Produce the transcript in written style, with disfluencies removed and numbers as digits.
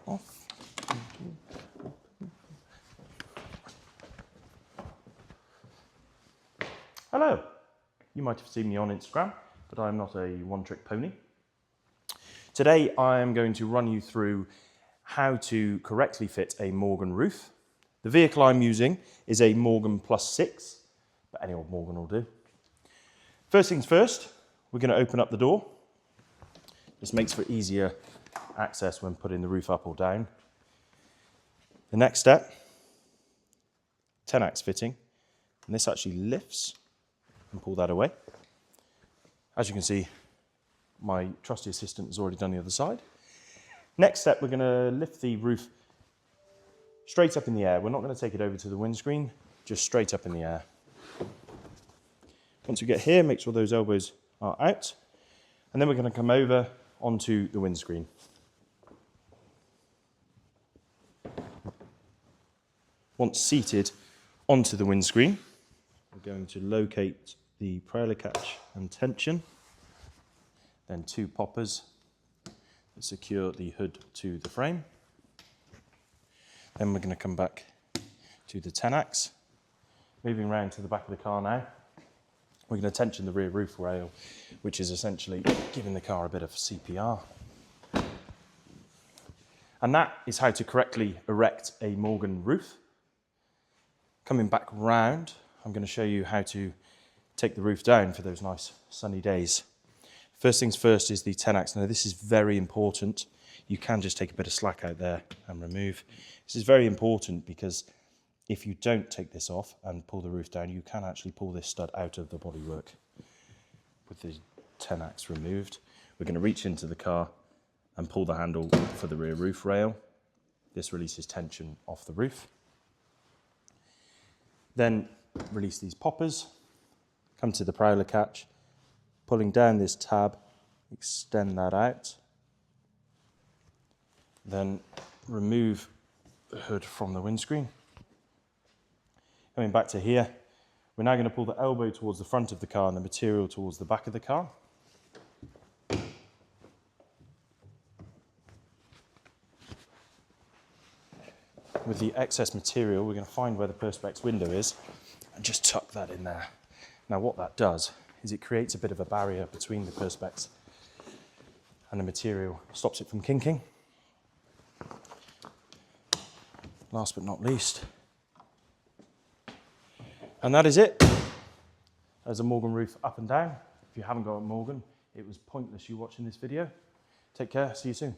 off. Hello. You might have seen me on Instagram, but I'm not a one-trick pony. Today I am going to run you through how to correctly fit a Morgan roof. The vehicle I'm using is a Morgan +6, but any old Morgan will do. First things first, we're going to open up the door. This makes for easier access when putting the roof up or down. The next step, 10-ax fitting, and this actually lifts and pull that away. As you can see, my trusty assistant has already done the other side. Next step, we're going to lift the roof straight up in the air. We're not going to take it over to the windscreen, just straight up in the air. Once we get here, make sure those elbows are out, and then we're going to come over onto the windscreen. Once seated onto the windscreen, we're going to locate the propeller catch and tension, then 2 poppers that secure the hood to the frame. Then we're going to come back to the 10-ax. Moving around to the back of the car now, we're going to tension the rear roof rail, which is essentially giving the car a bit of CPR. And that is how to correctly erect a Morgan roof. Coming back round, I'm going to show you how to take the roof down for those nice sunny days. First things first is the 10-ax. Now this is very important. You can just take a bit of slack out there and remove. This is very important because if you don't take this off and pull the roof down, you can actually pull this stud out of the bodywork. With the 10-ax removed, we're going to reach into the car and pull the handle for the rear roof rail. This releases tension off the roof. Then release these poppers, come to the propeller catch, pulling down this tab, extend that out, then remove the hood from the windscreen. Coming back to here, we're now going to pull the elbow towards the front of the car and the material towards the back of the car. With the excess material, we're going to find where the perspex window is and just tuck that in there. Now what that does is it creates a bit of a barrier between the perspex and the material, stops it from kinking. Last but not least, and that is it. There's a Morgan roof up and down. If you haven't got a Morgan, it was pointless you watching this video. Take care, see you soon.